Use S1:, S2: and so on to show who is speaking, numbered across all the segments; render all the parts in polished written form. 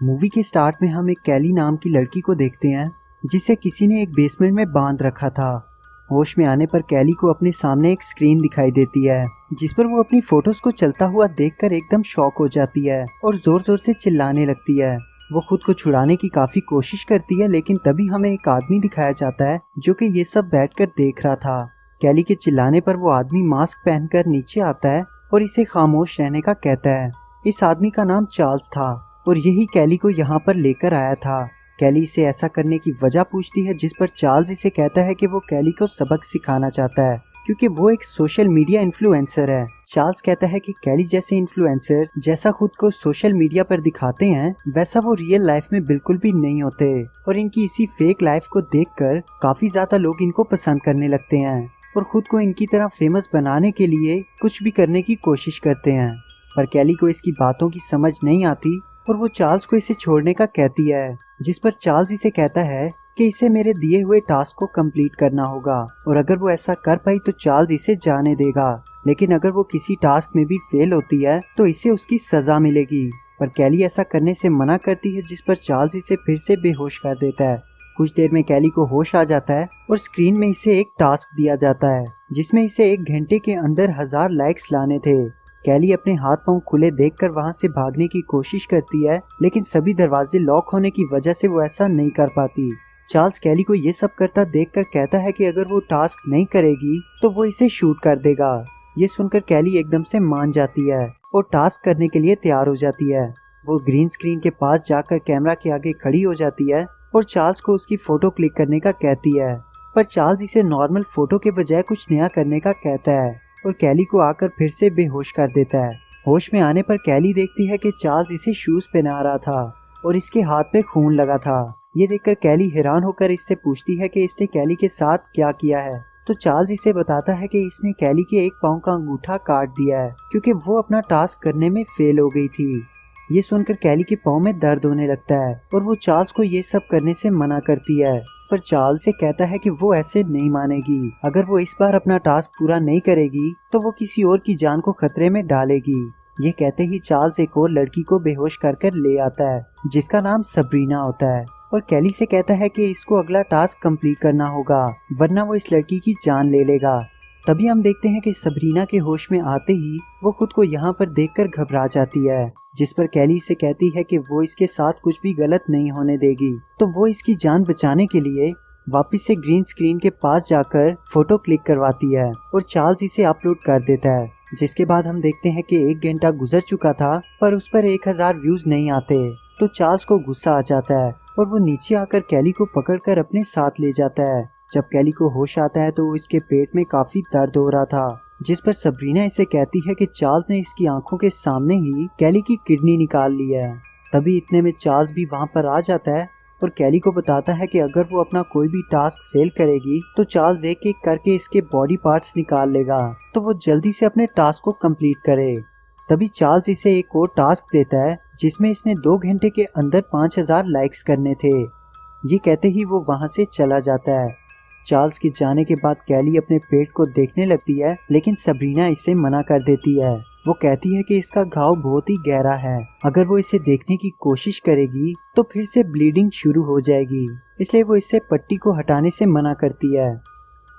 S1: Movie के start में हम एक कैली नाम की लड़की को देखते हैं जिसे किसी ने एक बेसमेंट में बांध रखा था। होश में आने पर कैली को अपने सामने एक स्क्रीन दिखाई देती है जिस पर वो अपनी फोटोज को चलता हुआ देखकर एकदम शॉक हो जाती है और जोर जोर से चिल्लाने लगती है। वो खुद को छुड़ाने की काफी कोशिश करती है लेकिन तभी हमें एक आदमी दिखाया जाता है जो कि ये सब बैठकर देख रहा था। कैली के चिल्लाने पर वो आदमी मास्क पहनकर नीचे आता है और इसे खामोश रहने का कहता है। इस आदमी का नाम चार्ल्स था और यही कैली को यहाँ पर लेकर आया था। कैली इसे ऐसा करने की वजह पूछती है जिस पर चार्ल्स इसे कहता है कि वो कैली को सबक सिखाना चाहता है क्योंकि वो एक सोशल मीडिया इन्फ्लुएंसर है। चार्ल्स कहता है कि कैली जैसे इन्फ्लुएंसर जैसा खुद को सोशल मीडिया पर दिखाते हैं वैसा वो रियल लाइफ में बिल्कुल भी नहीं होते और इनकी इसी फेक लाइफ को देखकर काफी ज्यादा लोग इनको पसंद करने लगते हैं और खुद को इनकी तरह फेमस बनाने के लिए कुछ भी करने की कोशिश करते हैं। पर कैली को इसकी बातों की समझ नहीं आती और वो चार्ल्स को इसे छोड़ने का कहती है जिस पर चार्ल्स इसे कहता है कि इसे मेरे दिए हुए टास्क को कंप्लीट करना होगा और अगर वो ऐसा कर पाई तो चार्ल्स इसे जाने देगा, लेकिन अगर वो किसी टास्क में भी फेल होती है तो इसे उसकी सजा मिलेगी। पर कैली ऐसा करने से मना करती है जिस पर चार्ल्स इसे फिर से बेहोश कर देता है। कुछ देर में कैली को होश आ जाता है और स्क्रीन में इसे एक टास्क दिया जाता है जिसमें इसे 1 घंटे के अंदर 1000 लाइक्स लाने थे। कैली अपने हाथ पांव खुले देखकर वहां से भागने की कोशिश करती है लेकिन सभी दरवाजे लॉक होने की वजह से वो ऐसा नहीं कर पाती। चार्ल्स कैली को ये सब करता देखकर कहता है कि अगर वो टास्क नहीं करेगी तो वो इसे शूट कर देगा। ये सुनकर कैली एकदम से मान जाती है और टास्क करने के लिए तैयार हो जाती है। वो ग्रीन स्क्रीन के पास जाकर कैमरा के आगे खड़ी हो जाती है और चार्ल्स को उसकी फोटो क्लिक करने का कहती है, पर चार्ल्स इसे नॉर्मल फोटो के बजाय कुछ नया करने का कहता है और कैली को आकर फिर से बेहोश कर देता है। होश में आने पर कैली देखती है कि चार्ल्स इसे शूज पहना रहा था और इसके हाथ पे खून लगा था। ये देखकर कैली हैरान होकर इससे पूछती है कि इसने कैली के साथ क्या किया है, तो चार्ल्स इसे बताता है कि इसने कैली के एक पांव का अंगूठा काट दिया है क्योंकि वो अपना टास्क करने में फेल हो गई थी। ये सुनकर कैली के पांव में दर्द होने लगता है और वो चार्ल्स को ये सब करने से मना करती है, पर चार्ल्स से कहता है कि वो ऐसे नहीं मानेगी। अगर वो इस बार अपना टास्क पूरा नहीं करेगी तो वो किसी और की जान को खतरे में डालेगी। ये कहते ही चार्ल्स एक और लड़की को बेहोश कर ले आता है जिसका नाम सबरीना होता है और कैली से कहता है कि इसको अगला टास्क कंप्लीट करना होगा वरना वो इस लड़की की जान ले लेगा। तभी हम देखते हैं कि सबरीना के होश में आते ही वो खुद को यहाँ पर देखकर घबरा जाती है जिस पर कैली से कहती है कि वो इसके साथ कुछ भी गलत नहीं होने देगी। तो वो इसकी जान बचाने के लिए वापस से ग्रीन स्क्रीन के पास जाकर फोटो क्लिक करवाती है और चार्ल्स इसे अपलोड कर देता है। जिसके बाद हम देखते हैं कि 1 घंटा गुजर चुका था पर उस पर 1000 व्यूज नहीं आते, तो चार्ल्स को गुस्सा आ जाता है और वो नीचे आकर कैली को पकड़कर अपने साथ ले जाता है। जब कैली को होश आता है तो इसके पेट में काफी दर्द हो रहा था जिस पर सबरीना इसे कहती है कि चार्ल्स ने इसकी आंखों के सामने ही कैली की किडनी निकाल ली है। तभी इतने में चार्ल्स भी वहां पर आ जाता है और कैली को बताता है कि अगर वो अपना कोई भी टास्क फेल करेगी तो चार्ल्स एक एक करके इसके बॉडी पार्ट्स निकाल लेगा, तो वो जल्दी से अपने टास्क को कंप्लीट करे। तभी चार्ल्स इसे एक और टास्क देता है जिसमें इसने 2 घंटे के अंदर 5000 लाइक्स करने थे। ये कहते ही वो वहां से चला जाता है। चार्ल्स के जाने के बाद कैली अपने पेट को देखने लगती है लेकिन सबरीना इसे मना कर देती है। वो कहती है कि इसका घाव बहुत ही गहरा है, अगर वो इसे देखने की कोशिश करेगी तो फिर से ब्लीडिंग शुरू हो जाएगी, इसलिए वो इससे पट्टी को हटाने से मना करती है।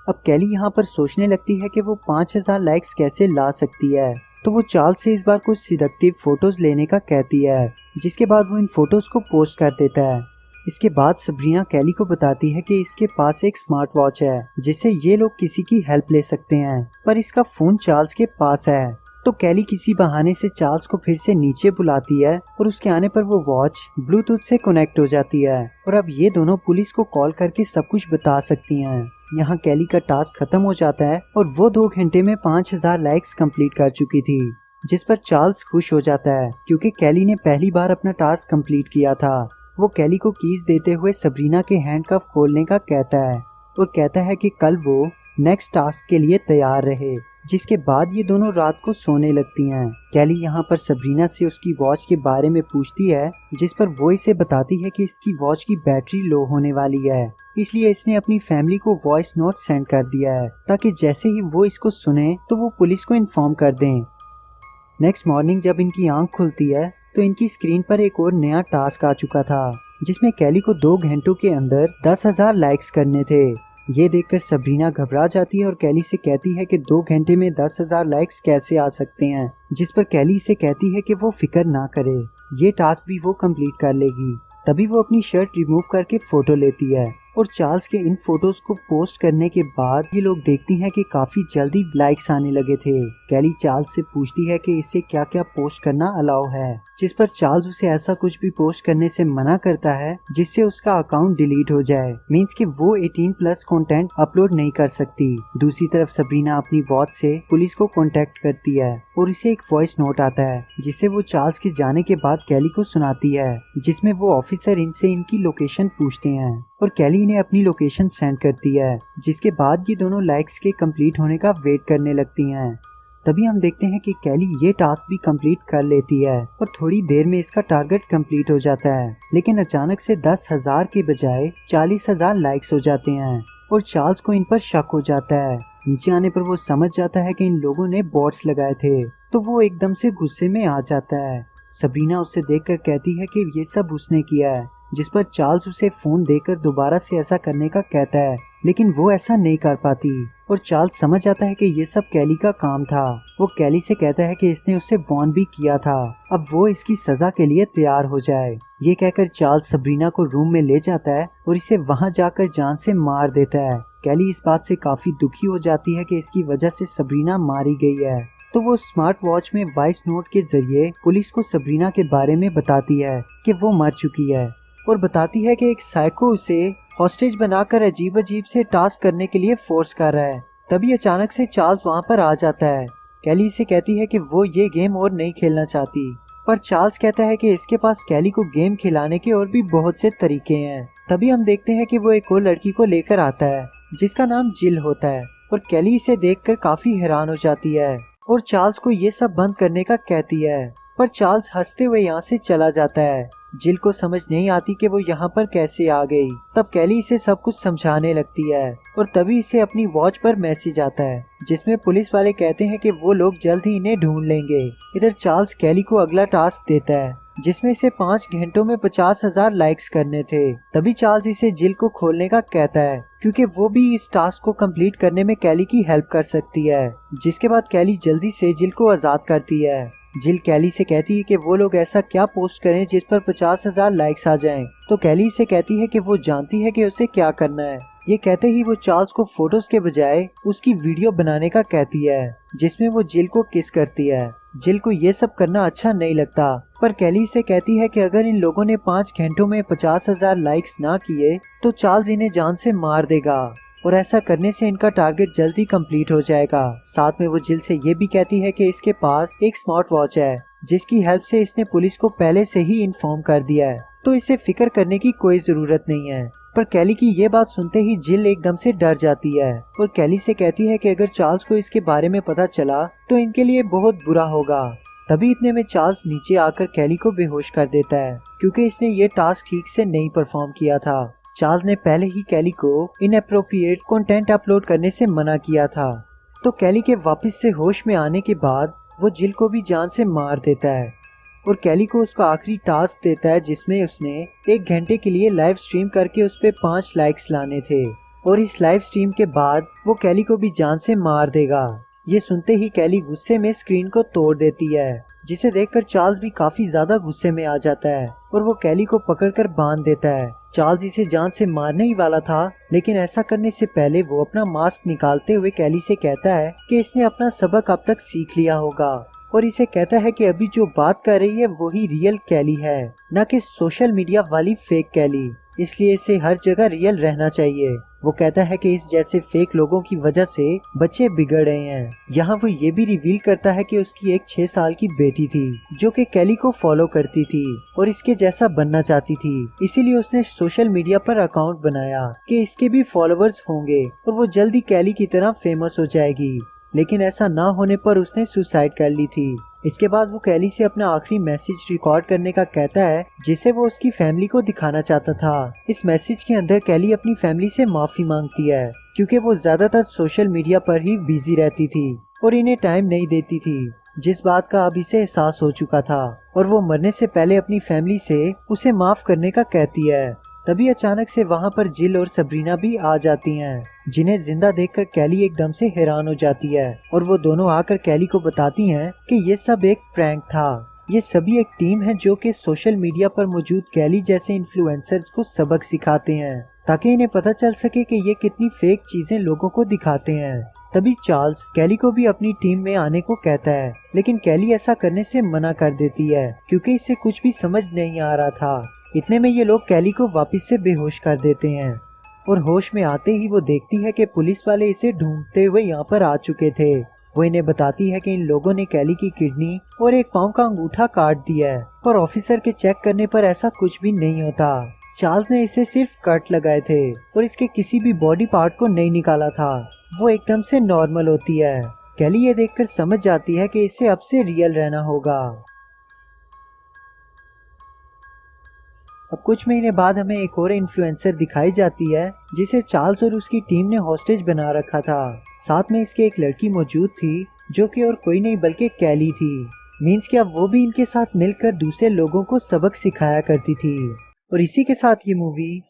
S1: अब कैली यहाँ पर सोचने लगती है कि वो 5000 लाइक्स कैसे ला सकती है, तो वो चार्ल्स से इस बार कुछ सिलेक्टिव फोटोज लेने का कहती है जिसके बाद वो इन फोटोज को पोस्ट कर देता है। इसके बाद सबरीना कैली को बताती है कि इसके पास एक स्मार्ट वॉच है जिससे ये लोग किसी की हेल्प ले सकते हैं, पर इसका फोन चार्ल्स के पास है। तो कैली किसी बहाने से चार्ल्स को फिर से नीचे बुलाती है और उसके आने पर वो वॉच ब्लूटूथ से कनेक्ट हो जाती है और अब ये दोनों पुलिस को कॉल करके सब कुछ बता सकती हैं। यहाँ कैली का टास्क खत्म हो जाता है और वो 2 घंटे में 5000 लाइक्स कंप्लीट कर चुकी थी, जिस पर चार्ल्स खुश हो जाता है क्योंकि कैली ने पहली बार अपना टास्क कंप्लीट किया था। वो कैली को कीज देते हुए सबरीना के हैंडकफ खोलने का कहता है और कहता है कि कल वो नेक्स्ट टास्क के लिए तैयार रहे। जिसके बाद ये दोनों रात को सोने लगती हैं। कैली यहाँ पर सबरीना से उसकी वॉच के बारे में पूछती है जिस पर वो इसे बताती है कि इसकी वॉच की बैटरी लो होने वाली है, इसलिए इसने अपनी फैमिली को वॉइस नोट सेंड कर दिया है ताकि जैसे ही वो इसको सुने तो वो पुलिस को इन्फॉर्म कर दें। नेक्स्ट मॉर्निंग जब इनकी आंख खुलती है तो इनकी स्क्रीन पर एक और नया टास्क आ चुका था, जिसमें कैली को 2 घंटों के अंदर 10,000 लाइक्स करने थे। ये देखकर सबरीना घबरा जाती है और कैली से कहती है कि 2 घंटे में 10,000 लाइक्स कैसे आ सकते हैं, जिस पर कैली से कहती है कि वो फिक्र ना करे, ये टास्क भी वो कंप्लीट कर लेगी। तभी वो अपनी शर्ट रिमूव करके फोटो लेती है और चार्ल्स के इन फोटोज को पोस्ट करने के बाद ये लोग देखती हैं कि काफी जल्दी लाइक्स आने लगे थे। कैली चार्ल्स से पूछती है कि इसे क्या क्या पोस्ट करना अलाउ है, जिस पर चार्ल्स उसे ऐसा कुछ भी पोस्ट करने से मना करता है जिससे उसका अकाउंट डिलीट हो जाए, मींस कि वो 18+ कंटेंट अपलोड नहीं कर सकती। दूसरी तरफ सबरीना अपनी वॉच से पुलिस को कांटेक्ट करती है और इसे एक वॉइस नोट आता है, जिसे वो चार्ल्स के जाने के बाद कैली को सुनाती है, जिसमें वो ऑफिसर इनसे इनकी लोकेशन पूछते हैं और कैली इन्हें अपनी लोकेशन सेंड करती है, जिसके बाद ये दोनों लाइक्स के कंप्लीट होने का वेट करने लगती हैं। तभी हम देखते हैं कि कैली ये टास्क भी कंप्लीट कर लेती है और थोड़ी देर में इसका टारगेट कंप्लीट हो जाता है, लेकिन अचानक से 10,000 के बजाय 40,000 लाइक्स हो जाते हैं और चार्ल्स को इन पर शक हो जाता है। नीचे आने पर वो समझ जाता है कि इन लोगों ने बॉट्स लगाए थे, तो वो एकदम से गुस्से में आ जाता है। सबरीना उससे देखकर कहती है कि ये सब उसने किया है, जिस पर चार्ल्स उसे फोन देकर दोबारा से ऐसा करने का कहता है, लेकिन वो ऐसा नहीं कर पाती और चार्ल्स समझ जाता है कि ये सब कैली का काम था। वो कैली से कहता है कि इसने उसे वार्न भी किया था, अब वो इसकी सजा के लिए तैयार हो जाए। ये कहकर चार्ल्स सबरीना को रूम में ले जाता है और इसे वहां जाकर जान से मार देता है। कैली इस बात से काफी दुखी हो जाती है कि इसकी वजह से सबरीना मारी गई है, तो वो स्मार्ट वॉच में वॉइस नोट के जरिए पुलिस को सबरीना के बारे में बताती है कि वो मर चुकी है और बताती है कि एक साइको उसे हॉस्टेज बनाकर अजीब अजीब से टास्क करने के लिए फोर्स कर रहा है। तभी अचानक से चार्ल्स वहां पर आ जाता है। कैली से कहती है कि वो ये गेम और नहीं खेलना चाहती, पर चार्ल्स कहता है कि इसके पास कैली को गेम खिलाने के और भी बहुत से तरीके हैं। तभी हम देखते हैं कि वो एक और लड़की को लेकर आता है जिसका नाम जिल होता है और कैली इसे देखकर काफी हैरान हो जाती है और चार्ल्स को ये सब बंद करने का कहती है, पर चार्ल्स हंसते हुए यहाँ से चला जाता है। जिल को समझ नहीं आती कि वो यहाँ पर कैसे आ गई। तब कैली इसे सब कुछ समझाने लगती है और तभी इसे अपनी वॉच पर मैसेज आता है जिसमें पुलिस वाले कहते हैं कि वो लोग जल्द ही इन्हें ढूंढ लेंगे। इधर चार्ल्स कैली को अगला टास्क देता है जिसमें इसे 5 घंटों में 50,000 लाइक्स करने थे। तभी चार्ल्स इसे जिल को खोलने का कहता है क्योंकि वो भी इस टास्क को कंप्लीट करने में कैली की हेल्प कर सकती है, जिसके बाद कैली जल्दी से जिल को आजाद करती है। जिल कैली से कहती है कि वो लोग ऐसा क्या पोस्ट करें जिस पर 50,000 लाइक्स आ जाएं, तो कैली से कहती है कि वो जानती है कि उसे क्या करना है। ये कहते ही वो चार्ल्स को फोटोज के बजाय उसकी वीडियो बनाने का कहती है जिसमें वो जिल को किस करती है। जिल को ये सब करना अच्छा नहीं लगता, पर कैली से कहती है कि अगर इन लोगों ने 5 घंटों में 50,000 लाइक्स ना किए तो चार्ल्स इन्हें जान से मार देगा और ऐसा करने से इनका टारगेट जल्दी कंप्लीट हो जाएगा। साथ में वो जिल से ये भी कहती है कि इसके पास एक स्मार्ट वॉच है जिसकी हेल्प से इसने पुलिस को पहले से ही इन्फॉर्म कर दिया है, तो इसे फिक्र करने की कोई जरूरत नहीं है। पर कैली की ये बात सुनते ही जिल एकदम से डर जाती है और कैली से कहती है कि अगर चार्ल्स को इसके बारे में पता चला तो इनके लिए बहुत बुरा होगा। तभी इतने में चार्ल्स नीचे आकर कैली को बेहोश कर देता है क्योंकि इसने ये टास्क ठीक से नहीं परफॉर्म किया था। चार्ल्स ने पहले ही कैली को इनएप्रोप्रिएट कंटेंट अपलोड करने से मना किया था, तो कैली के वापस से होश में आने के बाद वो जिल को भी जान से मार देता है और कैली को उसका आखिरी टास्क देता है जिसमें उसने 1 घंटे के लिए लाइव स्ट्रीम करके उस पे 5 लाइक्स लाने थे और इस लाइव स्ट्रीम के बाद वो कैली को भी जान से मार देगा। ये सुनते ही कैली गुस्से में स्क्रीन को तोड़ देती है, जिसे देखकर चार्ल्स भी काफी ज्यादा गुस्से में आ जाता है और वो कैली को पकड़कर बांध देता है। चार्ल्स इसे जान से मारने ही वाला था, लेकिन ऐसा करने से पहले वो अपना मास्क निकालते हुए कैली से कहता है कि इसने अपना सबक अब तक सीख लिया होगा और इसे कहता है कि अभी जो बात कर रही है वही रियल कैली है, न कि सोशल मीडिया वाली फेक कैली, इसलिए इसे हर जगह रियल रहना चाहिए। वो कहता है कि इस जैसे फेक लोगों की वजह से बच्चे बिगड़ रहे हैं। यहाँ वो ये भी रिवील करता है कि उसकी एक 6 साल की बेटी थी जो कि कैली को फॉलो करती थी और इसके जैसा बनना चाहती थी, इसीलिए उसने सोशल मीडिया पर अकाउंट बनाया कि इसके भी फॉलोअर्स होंगे और वो जल्दी कैली की तरह फेमस हो जाएगी। लेकिन ऐसा ना होने पर उसने सुसाइड कर ली थी। इसके बाद वो कैली से अपना आखिरी मैसेज रिकॉर्ड करने का कहता है जिसे वो उसकी फैमिली को दिखाना चाहता था। इस मैसेज के अंदर कैली अपनी फैमिली से माफी मांगती है क्योंकि वो ज्यादातर सोशल मीडिया पर ही बिजी रहती थी और इन्हें टाइम नहीं देती थी। जिस बात का अब इसे एहसास हो चुका था, और वो मरने से पहले अपनी फैमिली से उसे माफ करने का कहती है। तभी अचानक से वहाँ पर जिल और सबरीना भी आ जाती हैं, जिन्हें जिंदा देखकर कैली एकदम से हैरान हो जाती है, और वो दोनों आकर कैली को बताती हैं कि ये सब एक प्रैंक था। ये सभी एक टीम है जो कि सोशल मीडिया पर मौजूद कैली जैसे इन्फ्लुएंसर्स को सबक सिखाते हैं, ताकि इन्हें पता चल सके कि ये कितनी फेक चीजें लोगों को दिखाते हैं। तभी चार्ल्स कैली को भी अपनी टीम में आने को कहता है, लेकिन कैली ऐसा करने से मना कर देती है क्योंकि इसे कुछ भी समझ नहीं आ रहा था। इतने में ये लोग कैली को वापस से बेहोश कर देते हैं, और होश में आते ही वो देखती है कि पुलिस वाले इसे ढूंढते हुए यहाँ पर आ चुके थे। वो इन्हें बताती है कि इन लोगों ने कैली की किडनी और एक पाँव का अंगूठा काट दिया है, और ऑफिसर के चेक करने पर ऐसा कुछ भी नहीं होता। चार्ल्स ने इसे सिर्फ कट लगाए थे और इसके किसी भी बॉडी पार्ट को नहीं निकाला था। वो एकदम से नॉर्मल होती है। कैली ये देखकर समझ जाती है कि इसे अब से रियल रहना होगा। अब कुछ महीने बाद हमें एक और इन्फ्लुएंसर दिखाई जाती है, जिसे चार्ल्स और उसकी टीम ने हॉस्टेज बना रखा था। साथ में इसके एक लड़की मौजूद थी जो कि और कोई नहीं बल्कि कैली थी। मीन्स कि अब वो भी इनके साथ मिलकर दूसरे लोगों को सबक सिखाया करती थी। और इसी के साथ ये मूवी